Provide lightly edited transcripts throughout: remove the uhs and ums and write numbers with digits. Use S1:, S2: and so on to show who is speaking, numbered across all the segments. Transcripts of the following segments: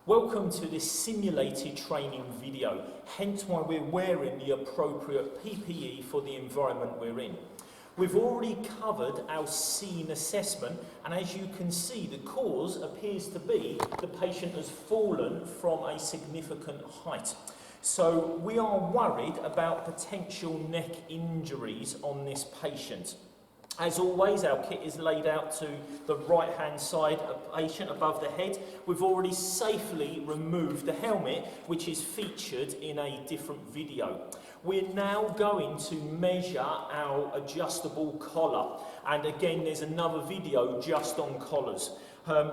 S1: Welcome to this simulated training video, hence why we're wearing the appropriate PPE for the environment we're in. We've already covered our scene assessment, and as you can see, the cause appears to be the patient has fallen from a significant height. So we are worried about potential neck injuries on this patient. As always, our kit is laid out to the right-hand side of the patient above the head. We've already safely removed the helmet, which is featured in a different video. We're now going to measure our adjustable collar. And again, there's another video just on collars.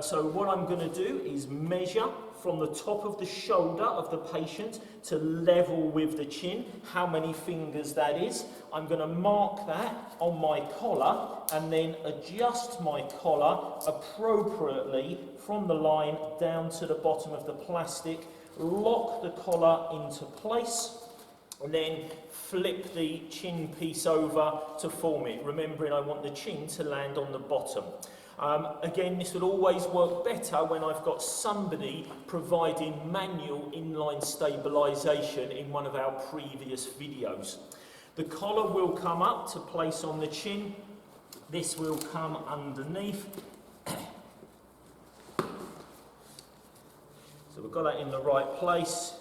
S1: So what I'm going to do is measure from the top of the shoulder of the patient to level with the chin, how many fingers that is. I'm going to mark that on my collar and then adjust my collar appropriately from the line down to the bottom of the plastic, lock the collar into place, and then flip the chin piece over to form it, remembering I want the chin to land on the bottom. Again, this will always work better when I've got somebody providing manual inline stabilisation in one of our previous videos. The collar will come up to place on the chin. This will come underneath. So we've got that in the right place.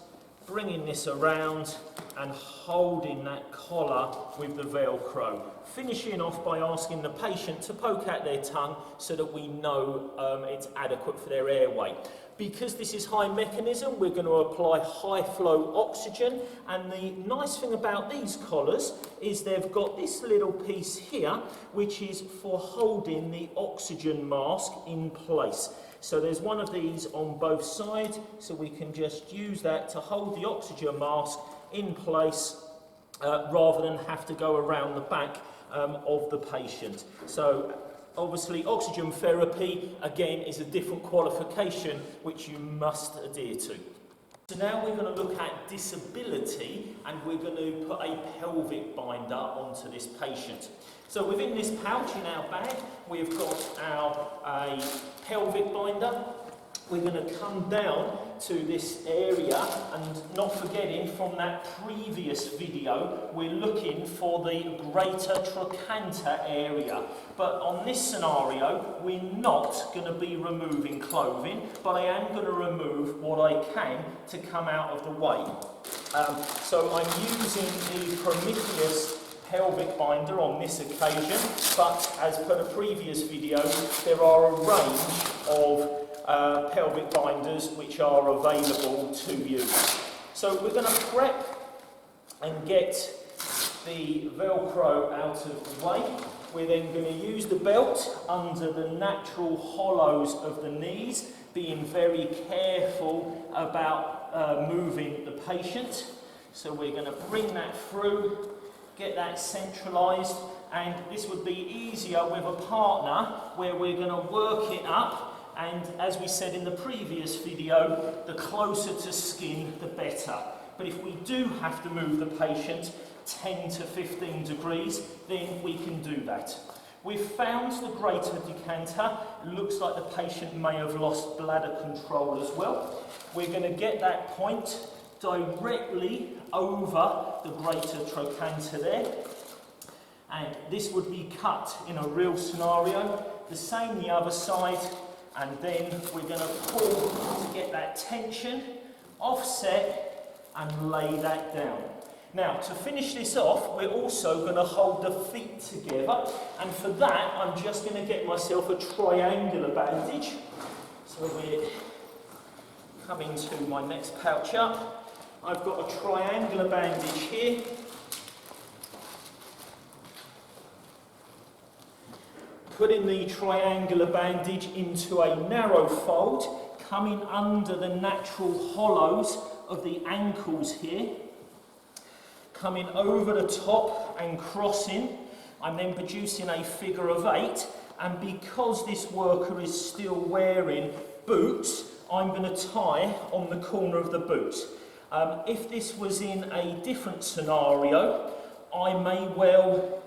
S1: Bringing this around and holding that collar with the Velcro. Finishing off by asking the patient to poke out their tongue so that we know it's adequate for their airway. Because this is high mechanism, we're going to apply high flow oxygen, and the nice thing about these collars is they've got this little piece here which is for holding the oxygen mask in place. So there's one of these on both sides, so we can just use that to hold the oxygen mask in place rather than have to go around the back of the patient. So obviously oxygen therapy, again, is a different qualification which you must adhere to. So now we're going to look at disability, and we're going to put a pelvic binder onto this patient. So within this pouch in our bag, we've got our pelvic binder. We're going to come down to this area, and not forgetting from that previous video, we're looking for the greater trochanter area. But on this scenario, we're not going to be removing clothing, but I am going to remove what I can to come out of the way. So I'm using the Prometheus pelvic binder on this occasion, but as per the previous video, there are a range of pelvic binders which are available to you. So we're going to prep and get the Velcro out of the way. We're then going to use the belt under the natural hollows of the knees, being very careful about moving the patient. So we're going to bring that through, get that centralised, and this would be easier with a partner where we're going to work it up. And as we said in the previous video, the closer to skin, the better. But if we do have to move the patient 10 to 15 degrees, then we can do that. We've found the greater decanter. It looks like the patient may have lost bladder control as well. We're going to get that point directly over the greater trochanter there. And this would be cut in a real scenario. The same the other side. And then we're going to pull to get that tension, offset, and lay that down. Now, to finish this off, we're also going to hold the feet together, and for that, I'm just going to get myself a triangular bandage. So we're coming to my next pouch up. I've got a triangular bandage here. Putting the triangular bandage into a narrow fold, coming under the natural hollows of the ankles here, coming over the top and crossing. I'm then producing a figure of 8, and because this worker is still wearing boots, I'm going to tie on the corner of the boot. If this was in a different scenario, I may well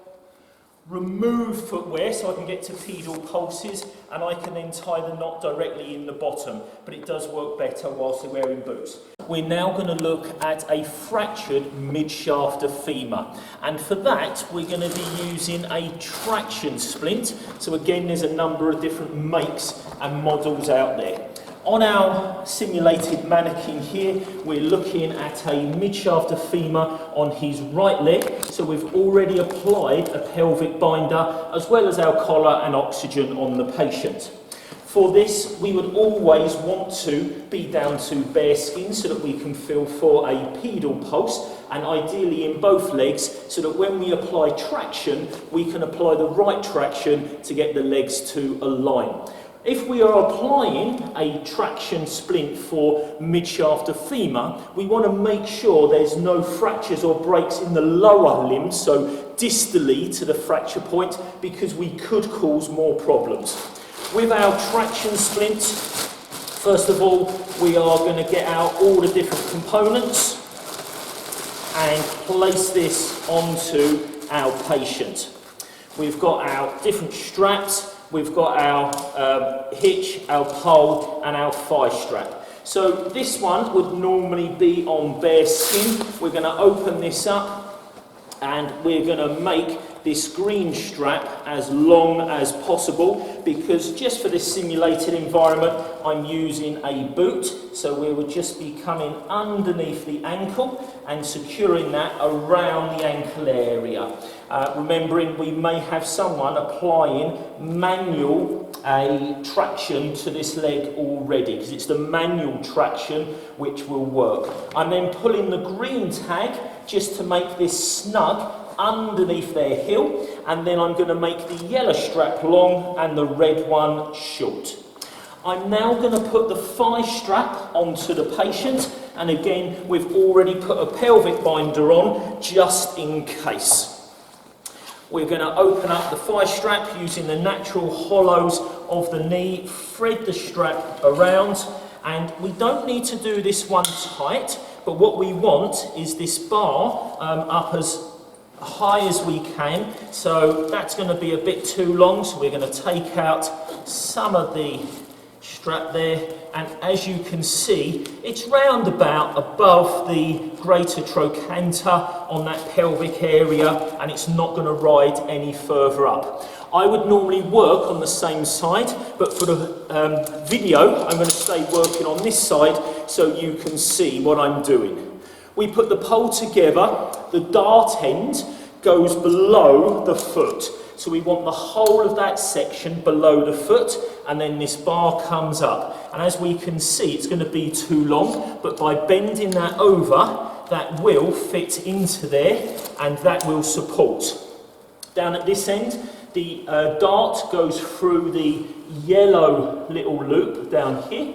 S1: remove footwear so I can get to pedal pulses, and I can then tie the knot directly in the bottom, but it does work better whilst they're wearing boots. We're now going to look at a fractured mid-shaft of femur, and for that we're going to be using a traction splint. So again, there's a number of different makes and models out there. On our simulated mannequin here, we're looking at a mid-shaft of femur on his right leg. So we've already applied a pelvic binder as well as our collar and oxygen on the patient. For this, we would always want to be down to bare skin so that we can feel for a pedal pulse, and ideally in both legs, so that when we apply traction, we can apply the right traction to get the legs to align. If we are applying a traction splint for mid-shaft of femur, we want to make sure there's no fractures or breaks in the lower limbs, so distally to the fracture point, because we could cause more problems. With our traction splint, first of all, we are going to get out all the different components and place this onto our patient. We've got our different straps. We've got our hitch, our pole and our thigh strap. So this one would normally be on bare skin. We're going to open this up and we're going to make this green strap as long as possible, because just for this simulated environment I'm using a boot, so we would just be coming underneath the ankle and securing that around the ankle area. Remembering we may have someone applying manual traction to this leg already, because it's the manual traction which will work. I'm then pulling the green tag just to make this snug underneath their heel, and then I'm going to make the yellow strap long and the red one short. I'm now going to put the thigh strap onto the patient, and again we've already put a pelvic binder on just in case. We're going to open up the thigh strap using the natural hollows of the knee, thread the strap around, and we don't need to do this one tight, but what we want is this bar up as high as we can, so that's going to be a bit too long, so we're going to take out some of the strap there, and as you can see it's round about above the greater trochanter on that pelvic area, and it's not going to ride any further up. I would normally work on the same side, but for the video I'm going to stay working on this side so you can see what I'm doing. We put the pole together, the dart end goes below the foot. So we want the whole of that section below the foot, and then this bar comes up. And as we can see, it's going to be too long, but by bending that over, that will fit into there, and that will support. Down at this end, the dart goes through the yellow little loop down here,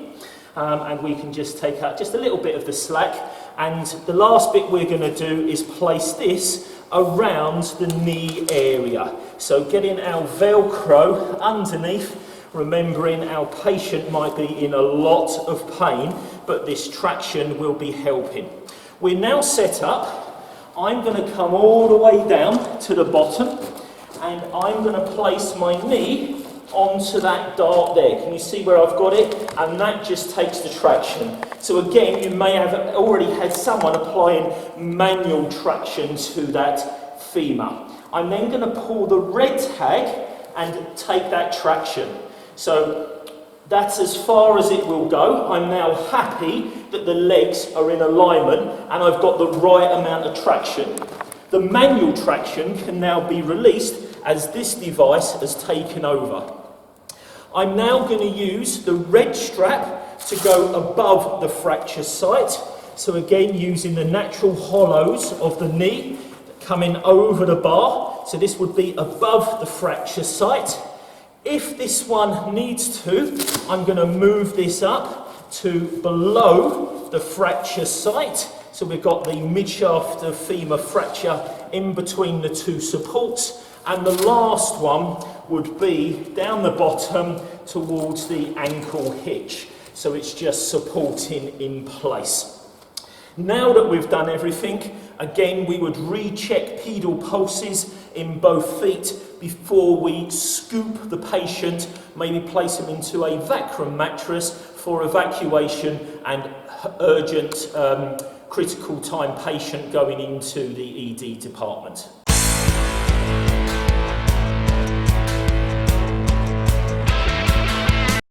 S1: and we can just take out just a little bit of the slack. And the last bit we're going to do is place this around the knee area. So getting our Velcro underneath, remembering our patient might be in a lot of pain, but this traction will be helping. We're now set up. I'm going to come all the way down to the bottom, and I'm going to place my knee onto that dart there. Can you see where I've got it? And that just takes the traction. So again, you may have already had someone applying manual traction to that femur. I'm then going to pull the red tag and take that traction. So that's as far as it will go. I'm now happy that the legs are in alignment and I've got the right amount of traction. The manual traction can now be released as this device has taken over. I'm now going to use the red strap to go above the fracture site. So again, using the natural hollows of the knee coming over the bar. So this would be above the fracture site. If this one needs to, I'm going to move this up to below the fracture site. So we've got the mid-shaft of femur fracture in between the two supports. And the last one would be down the bottom towards the ankle hitch. So it's just supporting in place. Now that we've done everything, again we would recheck pedal pulses in both feet before we scoop the patient, maybe place them into a Vacrum mattress for evacuation and urgent critical time patient going into the ED department.